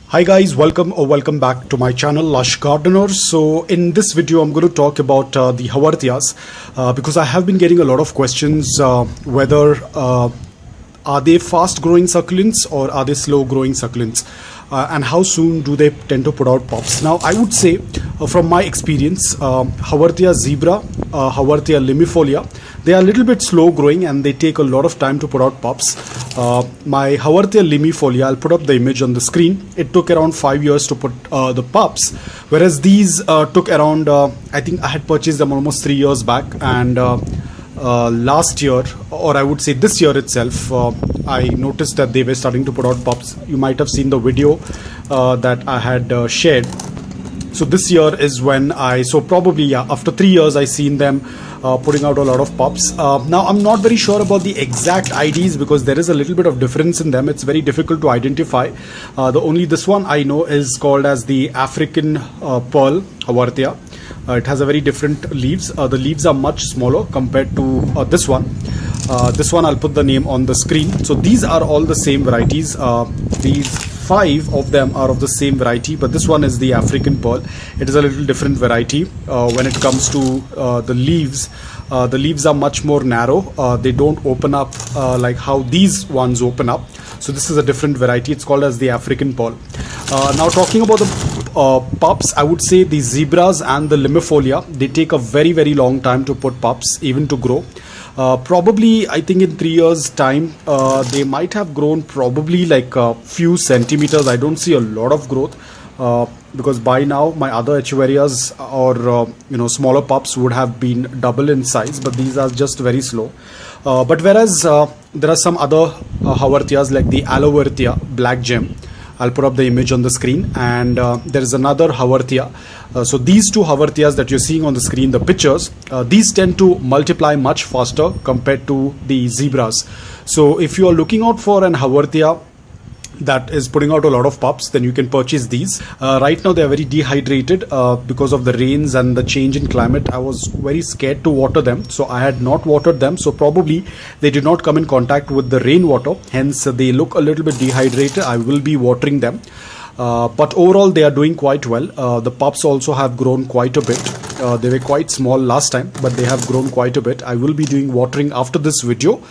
Hi guys, welcome back to my channel Lush Gardener. So in this video I'm going to talk about the Haworthias because I have been getting a lot of questions whether are they fast growing succulents or are they slow growing succulents, and how soon do they tend to put out pops. Now I would say from my experience, Haworthia zebra, Haworthia limifolia, they are a little bit slow growing and they take a lot of time to put out pops. My Haworthia limifolia, I'll put up the image on the screen. It took around 5 years to put the pups, whereas these took around, I think I had purchased them almost 3 years back, and last year, or I would say this year itself, I noticed that they were starting to put out pups. You might have seen the video that I had shared. So this year is when so probably after 3 years I seen them putting out a lot of pups. Now I'm not very sure about the exact IDs because there is a little bit of difference in them. It's very difficult to identify. This one I know is called as the African Pearl Haworthia. It has a very different leaves. The leaves are much smaller compared to this one. This one I'll put the name on the screen. So these are all the same varieties. These 5 of them are of the same variety, but this one is the African Pearl. It is a little different variety when it comes to the leaves. The leaves are much more narrow. They don't open up like how these ones open up. So this is a different variety. It's called as the African Pearl. Now talking about the pups, I would say the zebras and the limifolia, they take a very long time to put pups, even to grow. Probably I think in 3 years time they might have grown probably like a few centimeters. I don't see a lot of growth because by now my other Echuarias or smaller pups would have been double in size, but these are just very slow. But whereas there are some other Haworthias like the Haworthia black gem. I'll put up the image on the screen, and there is another Haworthia. So these two Haworthias that you're seeing on the screen, the pictures, these tend to multiply much faster compared to the zebras. So if you are looking out for an Haworthia that is putting out a lot of pups, then you can purchase these. Right now they are very dehydrated because of the rains and the change in climate. I was very scared to water them, so I had not watered them. So probably they did not come in contact with the rainwater, hence they look a little bit dehydrated. I will be watering them, but overall they are doing quite well. The pups also have grown quite a bit. They were quite small last time, but they have grown quite a bit. I will be doing watering after this video.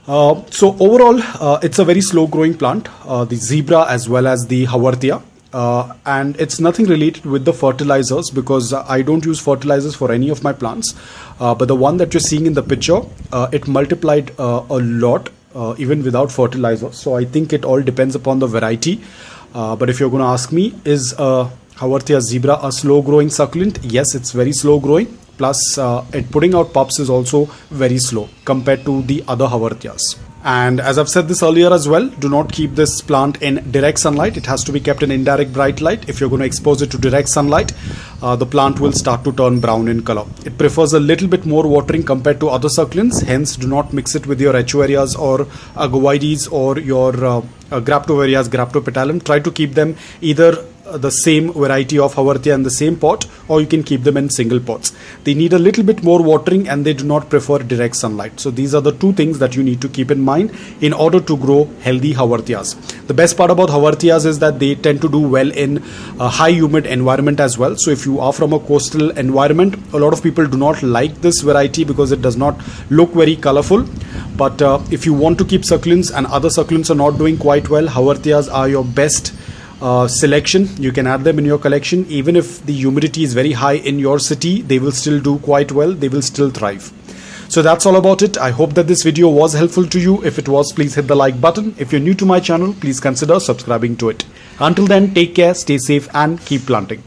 So overall it's a very slow growing plant, the zebra as well as the Haworthia, and it's nothing related with the fertilizers because I don't use fertilizers for any of my plants, but the one that you're seeing in the picture, it multiplied a lot even without fertilizers. So I think it all depends upon the variety, but if you're going to ask me, is Haworthia zebra a slow growing succulent? Yes, it's very slow growing. Plus it putting out pups is also very slow compared to the other Haworthias. And as I've said this earlier as well, do not keep this plant in direct sunlight. It has to be kept in indirect bright light. If you're going to expose it to direct sunlight, the plant will start to turn brown in color. It prefers a little bit more watering compared to other succulents. Hence, do not mix it with your Echuarias or Agoides or your Graptovarias, Graptopetalum. Try to keep them either the same variety of Haworthia in the same pot, or you can keep them in single pots. They need a little bit more watering and they do not prefer direct sunlight. So these are the two things that you need to keep in mind in order to grow healthy Haworthias. The best part about Haworthias is that they tend to do well in a high humid environment as well. So if you are from a coastal environment, a lot of people do not like this variety because it does not look very colorful. But if you want to keep succulents and other succulents are not doing quite well, Haworthias are your best selection. You can add them in your collection. Even if the humidity is very high in your city, they will still do quite well. They will still thrive. So that's all about it. I hope that this video was helpful to you. If it was, please hit the like button. If you're new to my channel, please consider subscribing to it. Until then, take care, stay safe and keep planting.